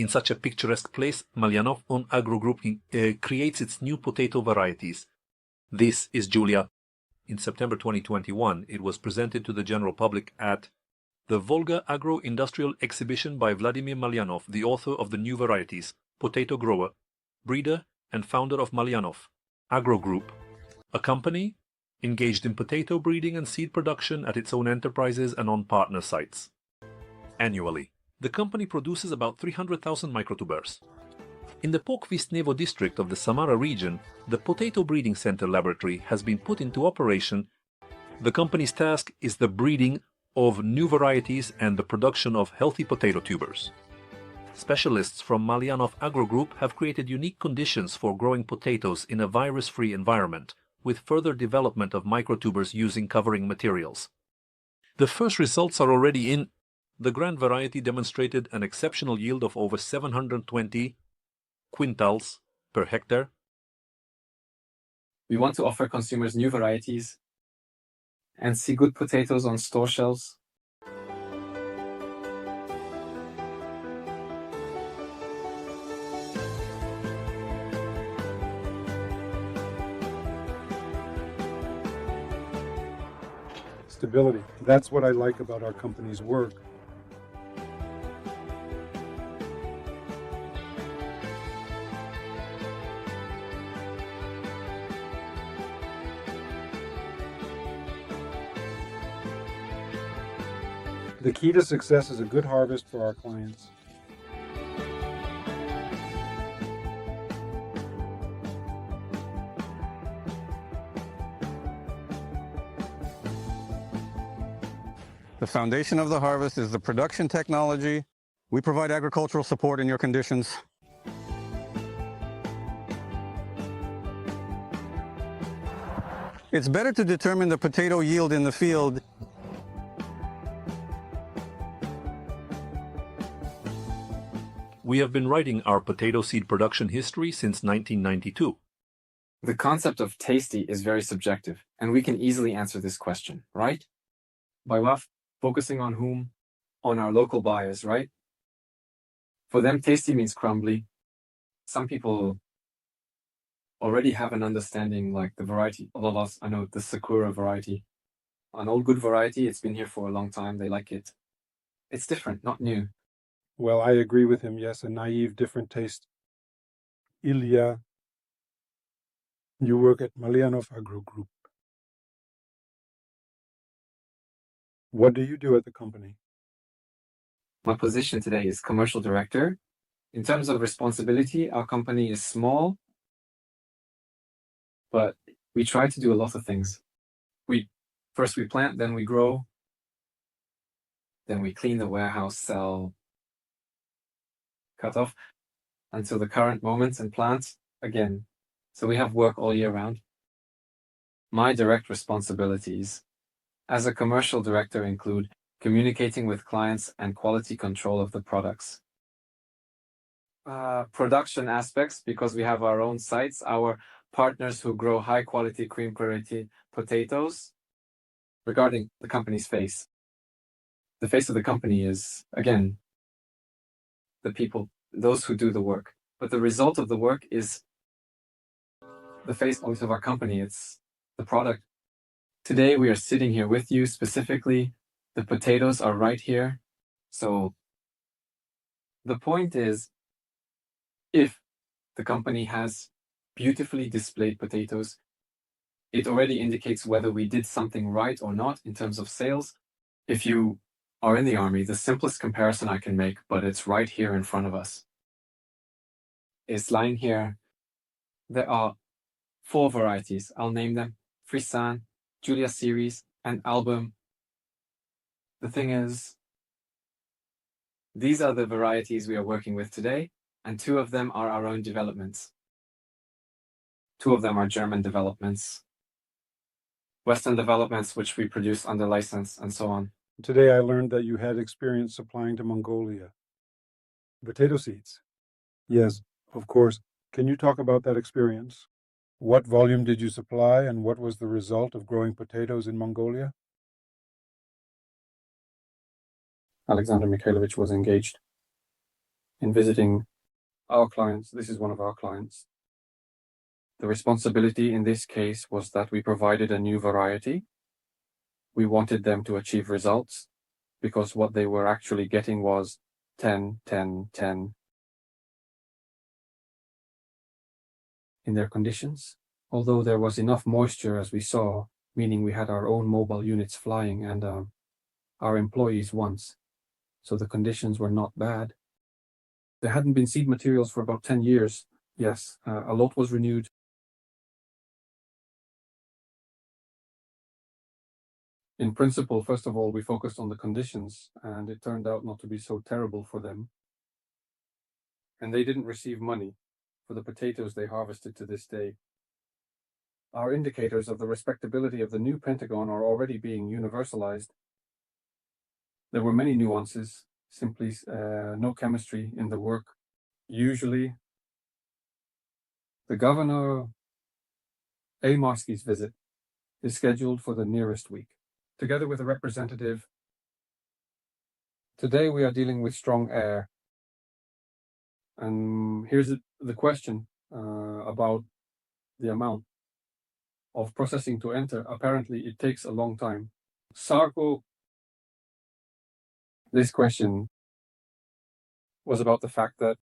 In such a picturesque place, Molyanov on Agro Group creates its new potato varieties. This is Julia. In September 2021, it was presented to the general public at the Volga Agro Industrial Exhibition by Vladimir Molyanov, the author of the new varieties, potato grower, breeder, and founder of Molyanov Agro Group, a company engaged in potato breeding and seed production at its own enterprises and on partner sites. Annually, the company produces about 300,000 microtubers. In the Pokvisnevo district of the Samara region, the Potato Breeding Center laboratory has been put into operation. The company's task is the breeding of new varieties and the production of healthy potato tubers. Specialists from Molyanov Agro Group have created unique conditions for growing potatoes in a virus-free environment, with further development of microtubers using covering materials. The first results are already in. The grand variety demonstrated an exceptional yield of over 720 quintals per hectare. We want to offer consumers new varieties and see good potatoes on store shelves. Stability. That's what I like about our company's work. The key to success is a good harvest for our clients. The foundation of the harvest is the production technology. We provide agricultural support in your conditions. It's better to determine the potato yield in the field. We have been writing our potato seed production history since 1992. The concept of tasty is very subjective, and we can easily answer this question, right? By what? Focusing on whom? On our local buyers, right? For them, tasty means crumbly. Some people already have an understanding, like the variety. All of us, I know the Sakura variety. An old good variety, it's been here for a long time, they like it. It's different, not new. Well, I agree with him, yes, a naive, different taste. Ilya, you work at Molyanov Agro Group. What do you do at the company? My position today is commercial director. In terms of responsibility, our company is small, but we try to do a lot of things. First we plant, then we grow, then we clean the warehouse, sell, cut off, until the current moments and plant again. So we have work all year round. My direct responsibilities as a commercial director include communicating with clients and quality control of the products. Production aspects, because we have our own sites, our partners who grow high quality cream quality potatoes. Regarding the company's face, the face of the company is, again, the people, those who do the work. But the result of the work is the face of our company. It's the product. Today we are sitting here with you specifically. The potatoes are right here. So the point is, if the company has beautifully displayed potatoes, it already indicates whether we did something right or not in terms of sales. If you are in the army, the simplest comparison I can make, but it's right here in front of us, is lying here. There are 4 varieties. I'll name them: Frisan, Julia Series, and Album. The thing is, these are the varieties we are working with today, and 2 of them are our own developments. 2 of them are German developments, Western developments, which we produce under license, and so on. Today I learned that you had experience supplying to Mongolia. Potato seeds. Yes, of course. Can you talk about that experience? What volume did you supply, and what was the result of growing potatoes in Mongolia? Alexander Mikhailovich was engaged in visiting our clients. This is one of our clients. The responsibility in this case was that we provided a new variety. We wanted them to achieve results because what they were actually getting was 10, 10, 10 in their conditions. Although there was enough moisture, as we saw, meaning we had our own mobile units flying and our employees once. So the conditions were not bad. There hadn't been seed materials for about 10 years. Yes, a lot was renewed. In principle, first of all, we focused on the conditions, and it turned out not to be so terrible for them. And they didn't receive money for the potatoes they harvested to this day. Our indicators of the respectability of the new Pentagon are already being universalized. There were many nuances, simply no chemistry in the work. Usually, the Governor A. Marsky's visit is scheduled for the nearest week, together with a representative. Today we are dealing with strong air. And here's the question about the amount of processing to enter. Apparently it takes a long time. Sarko, this question was about the fact that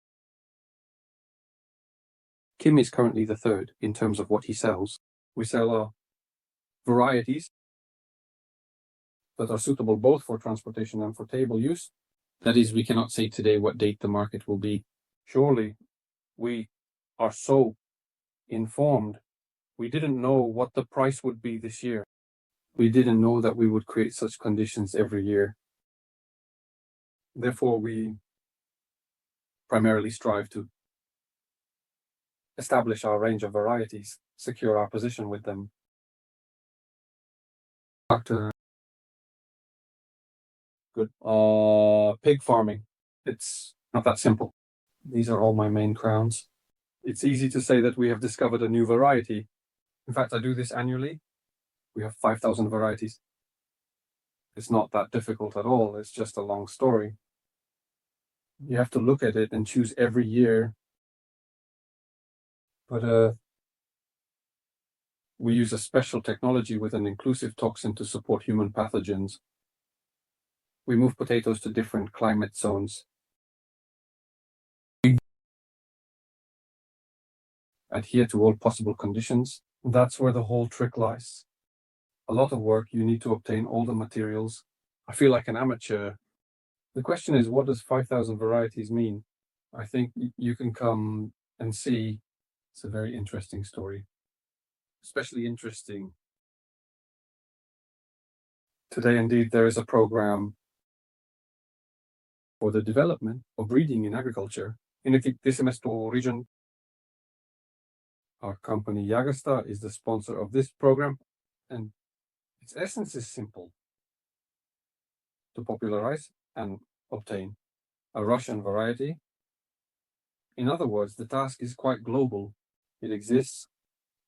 Kim is currently the third in terms of what he sells. We sell varieties that are suitable both for transportation and for table use. That is, we cannot say today what date the market will be. Surely we are so informed. We didn't know what the price would be this year. We didn't know that we would create such conditions every year. Therefore, we primarily strive to establish our range of varieties, secure our position with them. Good. Pig farming. It's not that simple. These are all my main crowns. It's easy to say that we have discovered a new variety. In fact, I do this annually. We have 5,000 varieties. It's not that difficult at all. It's just a long story. You have to look at it and choose every year. But we use a special technology with an inclusive toxin to support human pathogens. We move potatoes to different climate zones. We adhere to all possible conditions. That's where the whole trick lies. A lot of work. You need to obtain all the materials. I feel like an amateur. The question is, what does 5,000 varieties mean? I think you can come and see. It's a very interesting story. Especially interesting. Today, indeed, there is a program for the development of breeding in agriculture in the Kisimesто region. Our company Jagasta is the sponsor of this program, and its essence is simple: to popularize and obtain a Russian variety. In other words, the task is quite global. It exists.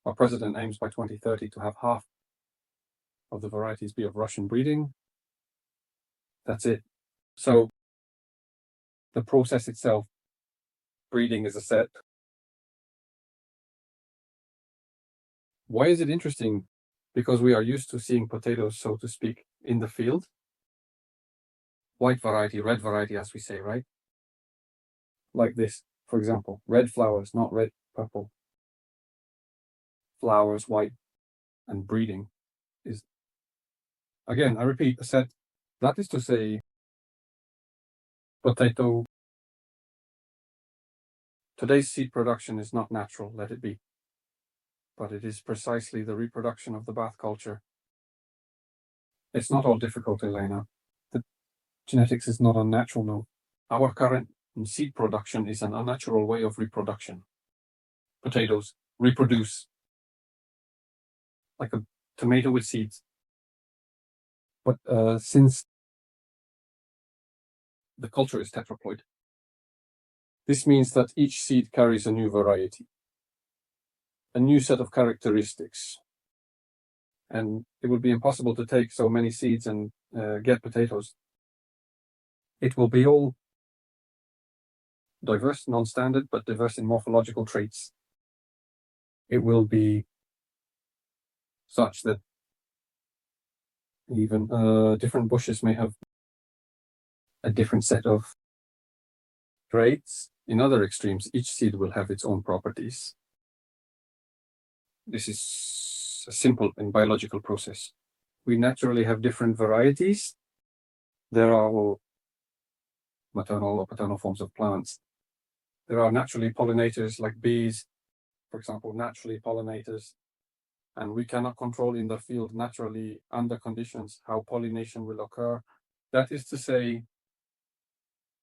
Our president aims by 2030 to have half of the varieties be of Russian breeding. That's it. So the process itself, breeding is a set. Why is it interesting? Because we are used to seeing potatoes, so to speak, in the field. White variety, red variety, as we say, right? Like this, for example, red flowers, not red, purple. Flowers, white, and breeding is, again, I repeat, a set. That is to say, potato. Today's seed production is not natural, let it be. But it is precisely the reproduction of the bath culture. It's not all difficult, Elena. The genetics is not unnatural, no. Our current seed production is an unnatural way of reproduction. Potatoes reproduce like a tomato with seeds. But since the culture is tetraploid, this means that each seed carries a new variety, a new set of characteristics. And it would be impossible to take so many seeds and get potatoes. It will be all diverse, non-standard, but diverse in morphological traits. It will be such that even different bushes may have a different set of traits. In other extremes, each seed will have its own properties. This is a simple and biological process. We naturally have different varieties. There are maternal or paternal forms of plants. There are naturally pollinators like bees, for example, naturally pollinators, and we cannot control in the field naturally under conditions how pollination will occur. That is to say,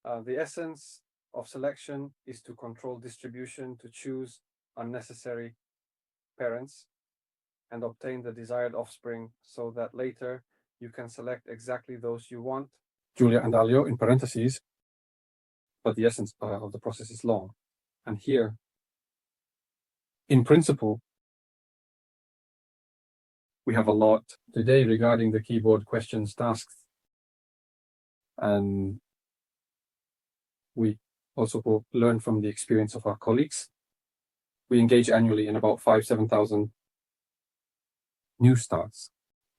the essence of selection is to control distribution, to choose unnecessary parents and obtain the desired offspring so that later you can select exactly those you want. Julia and Alio in parentheses, but the essence of the process is long. And here, in principle, we have a lot today regarding the keyboard questions, tasks, and we also will learn from the experience of our colleagues. We engage annually in about 7,000 new starts.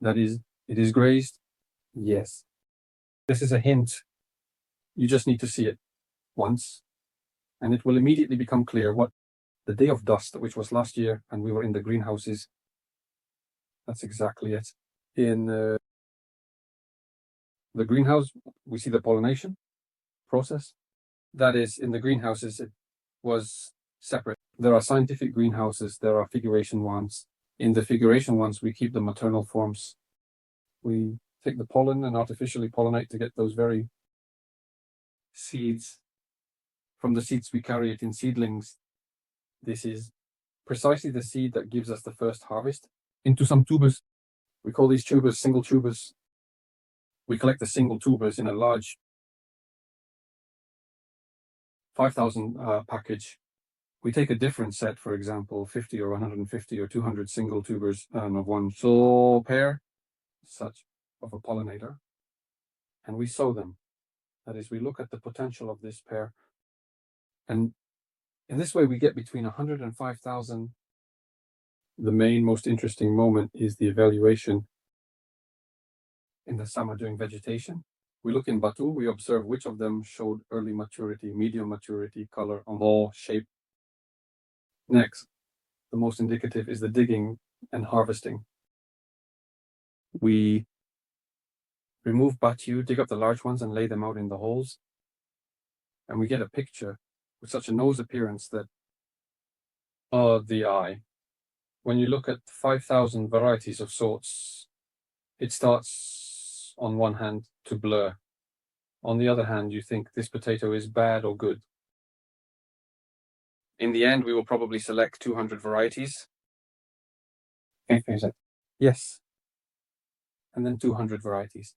That is, it is grazed? Yes. This is a hint. You just need to see it once, and it will immediately become clear what the day of dust, which was last year, and we were in the greenhouses. That's exactly it. In the greenhouse, we see the pollination process. That is, in the greenhouses, it was separate. There are scientific greenhouses, there are figuration ones. In the figuration ones, we keep the maternal forms. We take the pollen and artificially pollinate to get those very seeds. From the seeds, we carry it in seedlings. This is precisely the seed that gives us the first harvest into some tubers. We call these tubers single tubers. We collect the single tubers in a large 5,000 package. We take a different set, for example, 50 or 150 or 200 single tubers of one sole pair, such of a pollinator, and we sow them. That is, we look at the potential of this pair, and in this way we get between 100 and 5,000. The main, most interesting moment is the evaluation in the summer during vegetation. We look in Batu, we observe which of them showed early maturity, medium maturity, color, ball, shape. Next, the most indicative is the digging and harvesting. We remove Batu, dig up the large ones and lay them out in the holes. And we get a picture with such a nose appearance that, the eye. When you look at 5,000 varieties of sorts, it starts on one hand to blur. On the other hand, you think this potato is bad or good. In the end, we will probably select 200 varieties. Yes. And then 200 varieties.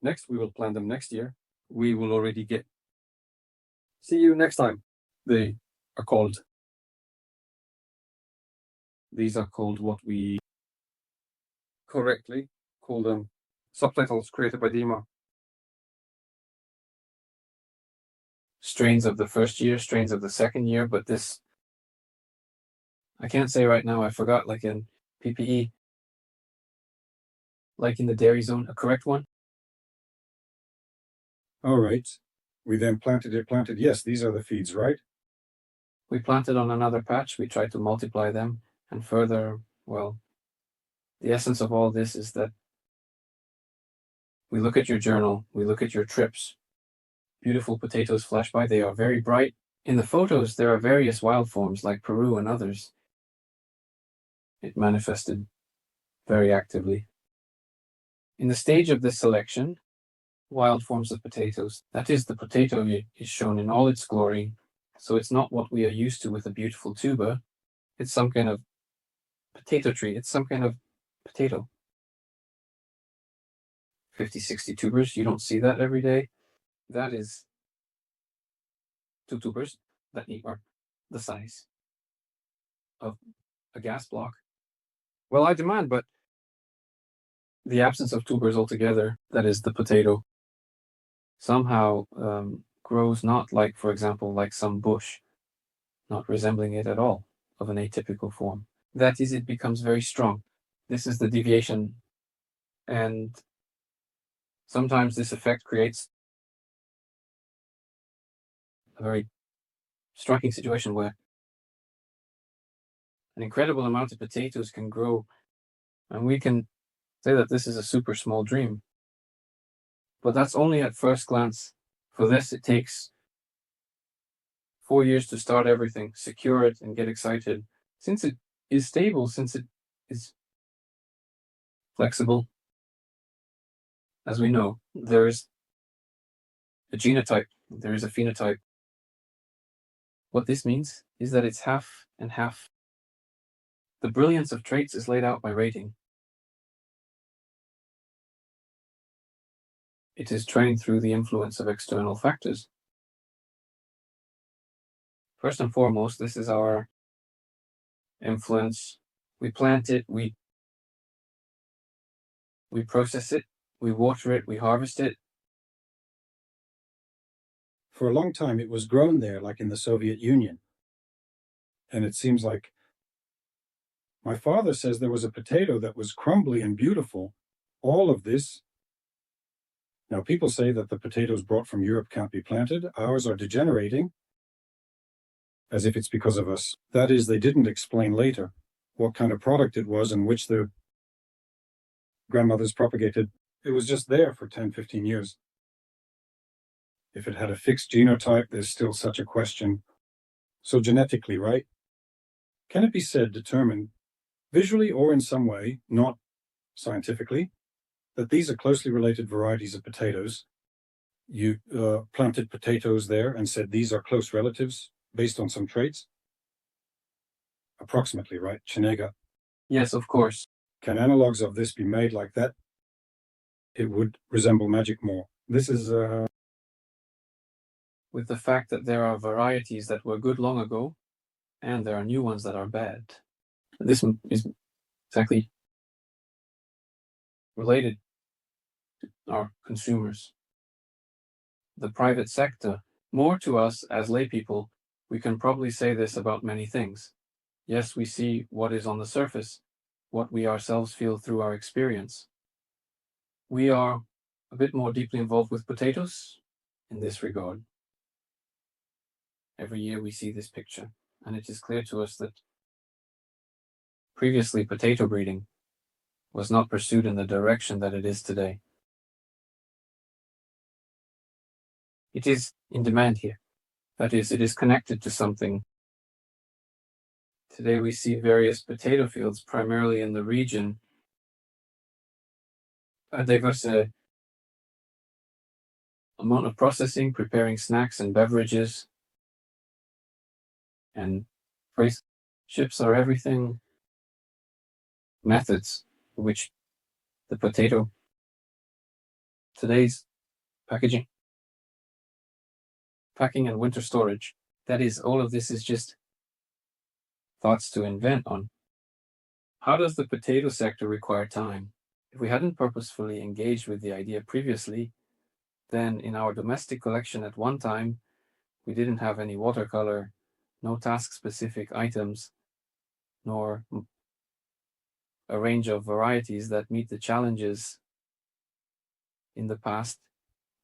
Next, we will plant them next year. We will already get. See you next time. They are called. These are called what we correctly call them subtitles created by Dima. Strains of the first year, strains of the second year, but this, I can't say right now, I forgot, like in PPE, like in the dairy zone, a correct one. All right. We then planted, yes, these are the feeds, right? We planted on another patch, we tried to multiply them, and further, well, the essence of all this is that we look at your journal, we look at your trips. Beautiful potatoes flash by, they are very bright. In the photos, there are various wild forms like Peru and others. It manifested very actively. In the stage of this selection, wild forms of potatoes, that is, the potato is shown in all its glory. So it's not what we are used to with a beautiful tuber. It's some kind of potato tree. It's some kind of potato. 50, 60 tubers. You don't see that every day. That is 2 tubers that are the size of a gas block. Well, I demand, but the absence of tubers altogether, that is the potato, somehow grows not like, for example, like some bush, not resembling it at all, of an atypical form. That is, it becomes very strong. This is the deviation, and sometimes this effect creates a very striking situation where an incredible amount of potatoes can grow, and we can say that this is a super small dream. But that's only at first glance. For this, it takes 4 years to start everything, secure it, and get excited. Since it is stable, since it is flexible, as we know, there is a genotype, there is a phenotype. What this means is that it's half and half. The brilliance of traits is laid out by rating. It is trained through the influence of external factors. First and foremost, this is our influence. We plant it, we process it, we water it, we harvest it. For a long time, it was grown there, like in the Soviet Union. And it seems like my father says there was a potato that was crumbly and beautiful. All of this. Now, people say that the potatoes brought from Europe can't be planted. Ours are degenerating, as if it's because of us. That is, they didn't explain later what kind of product it was and which the grandmothers propagated. It was just there for 10, 15 years. If it had a fixed genotype, there's still such a question. So genetically, right? Can it be said, determined, visually or in some way, not scientifically, that these are closely related varieties of potatoes? You planted potatoes there and said these are close relatives based on some traits? Approximately, right? Chinega. Yes, of course. Can analogs of this be made like that? It would resemble magic more. This is with the fact that there are varieties that were good long ago, and there are new ones that are bad. This is exactly related to our consumers. The private sector, more to us as lay people, we can probably say this about many things. Yes, we see what is on the surface, what we ourselves feel through our experience. We are a bit more deeply involved with potatoes in this regard. Every year we see this picture, and it is clear to us that previously potato breeding was not pursued in the direction that it is today. It is in demand here. That is, it is connected to something. Today we see various potato fields, primarily in the region. A diverse amount of processing, preparing snacks and beverages, and freight ships are everything. Methods in which the potato, today's packaging, packing and winter storage. That is, all of this is just thoughts to invent on. How does the potato sector require time? If we hadn't purposefully engaged with the idea previously, then in our domestic collection at one time, we didn't have any watercolor, no task-specific items, nor a range of varieties that meet the challenges in the past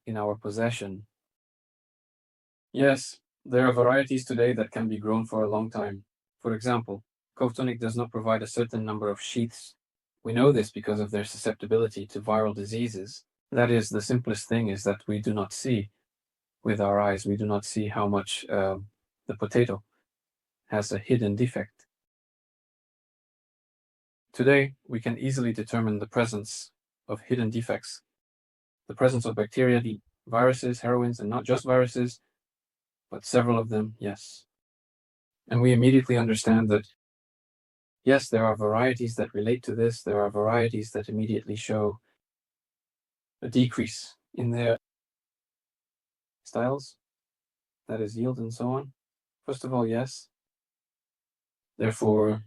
in our possession. Yes, there are varieties today that can be grown for a long time. For example, Cove-tonic does not provide a certain number of sheaths. We know this because of their susceptibility to viral diseases. That is, the simplest thing is that we do not see with our eyes. We do not see how much the potato has a hidden defect. Today, we can easily determine the presence of hidden defects, the presence of bacteria, the viruses, heroines, and not just viruses, but several of them, yes. And we immediately understand that, yes, there are varieties that relate to this. There are varieties that immediately show a decrease in their styles, that is yield and so on. First of all, yes. Therefore,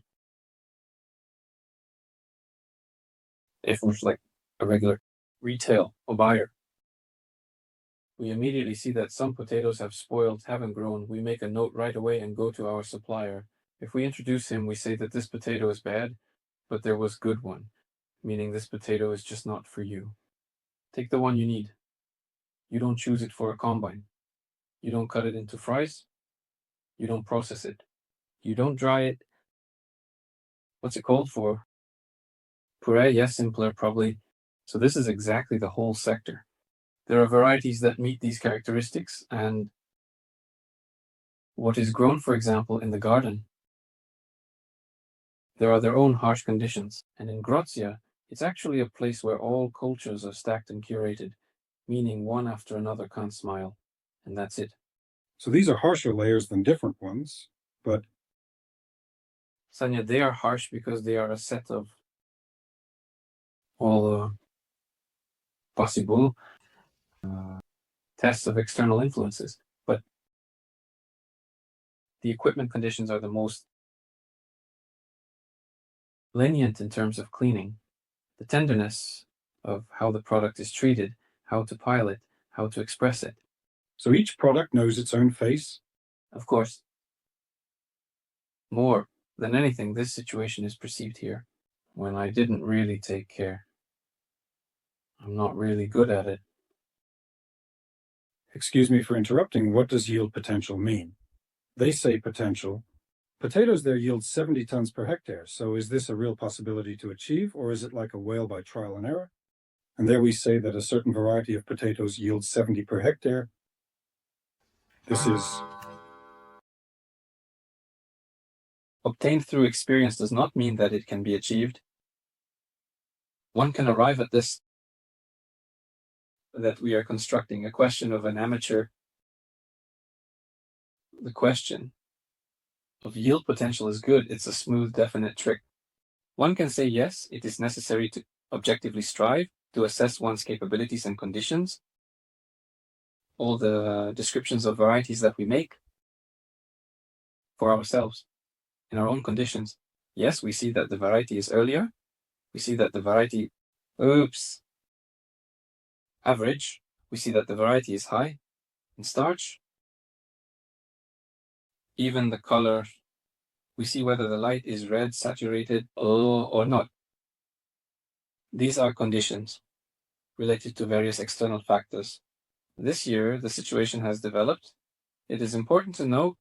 if we're like a regular retail or buyer, We immediately see that some potatoes have spoiled, haven't grown. We make a note right away and go to our supplier. If we introduce him, we say that this potato is bad, but there was good one, meaning this potato is just not for you. Take the one you need. You don't choose it for a combine. You don't cut it into fries. You don't process it. You don't dry it. What's it called for? Puree, yes, simpler probably. So this is exactly the whole sector. There are varieties that meet these characteristics, and what is grown, for example, in the garden, there are their own harsh conditions. And in Grazia, it's actually a place where all cultures are stacked and curated, meaning one after another can't smile. And that's it. So these are harsher layers than different ones, but Sanya, they are harsh because they are a set of all possible tests of external influences. But the equipment conditions are the most lenient in terms of cleaning. The tenderness of how the product is treated, how to pile it, how to express it. so each product knows its own face. Of course, more than anything, this situation is perceived here when I didn't really take care. I'm not really good at it. Excuse me for interrupting. What does yield potential mean? They say potential. Potatoes there yield 70 tons per hectare. So is this a real possibility to achieve, or is it like a whale by trial and error? And there we say that a certain variety of potatoes yields 70 per hectare. This is Obtained through experience does not mean that it can be achieved. One can arrive at this, that we are constructing a question of an amateur. The question of yield potential is good. It's a smooth, definite trick. One can say, yes, it is necessary to objectively strive to assess one's capabilities and conditions. All the descriptions of varieties that we make for ourselves in our own conditions. Yes, we see that the variety is earlier. We see that the variety, average. We see that the variety is high in starch. Even the color, we see whether the light is red, saturated, or not. These are conditions related to various external factors. This year, the situation has developed. It is important to note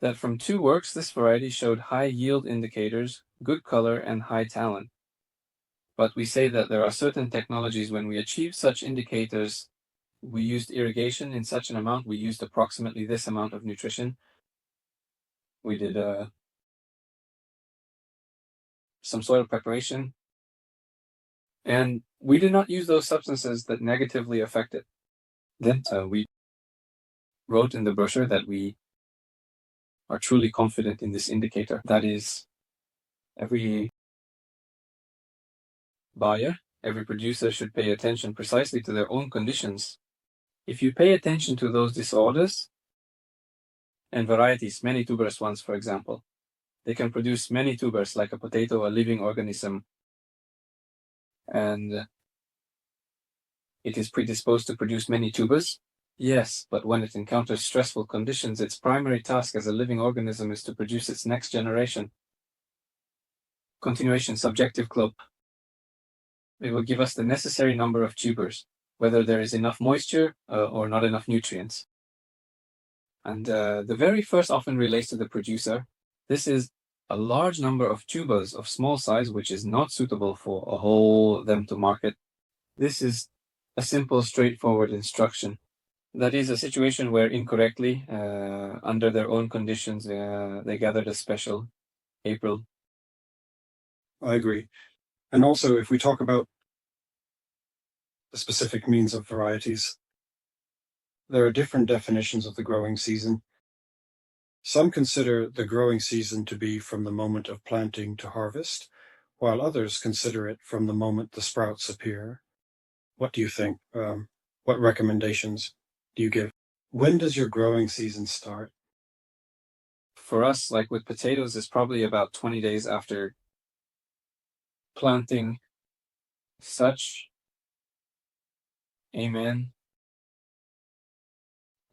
that from 2 works, this variety showed high yield indicators, good color, and high talent. But we say that there are certain technologies when we achieve such indicators. We used irrigation in such an amount. We used approximately this amount of nutrition. We did some soil preparation. And we did not use those substances that negatively affect it. Then we wrote in the brochure that we are truly confident in this indicator. That is, every buyer, every producer should pay attention precisely to their own conditions. If you pay attention to those disorders and varieties, many tuberous ones, for example, they can produce many tubers like a potato, a living organism, and it is predisposed to produce many tubers. Yes, but when it encounters stressful conditions, its primary task as a living organism is to produce its next generation. Continuation subjective club. It will give us the necessary number of tubers, whether there is enough moisture or not enough nutrients. And the very first often relates to the producer. This is a large number of tubers of small size, which is not suitable for a whole them to market. This is a simple, straightforward instruction. That is a situation where incorrectly, under their own conditions, they gathered a special April. I agree. And also, if we talk about the specific means of varieties, there are different definitions of the growing season. Some consider the growing season to be from the moment of planting to harvest, while others consider it from the moment the sprouts appear. What do you think? What recommendations do you give? When does your growing season start? For us, like with potatoes, it's probably about 20 days after planting. Such, amen.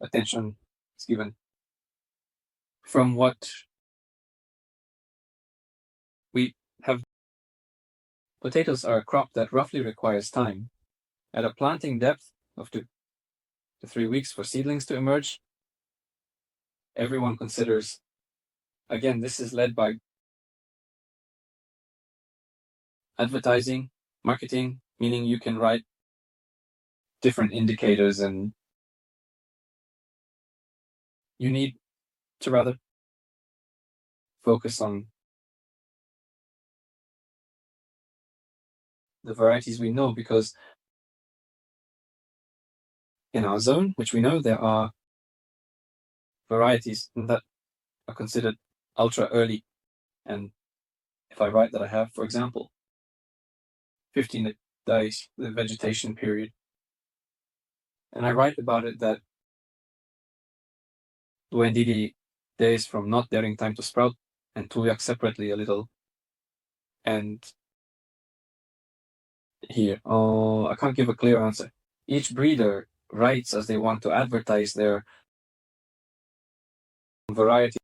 attention is given. From what we have, potatoes are a crop that roughly requires time at a planting depth of 2 to 3 weeks for seedlings to emerge. Everyone considers, again, this is led by advertising, marketing, meaning you can write different indicators, and you need to rather focus on the varieties we know, because in our zone, which we know, there are varieties that are considered ultra early. And if I write that I have, for example, 15 days, the vegetation period, and I write about it that 20 days from not daring time to sprout, and tuyak separately a little, and here, I can't give a clear answer. Each breeder writes as they want to advertise their variety.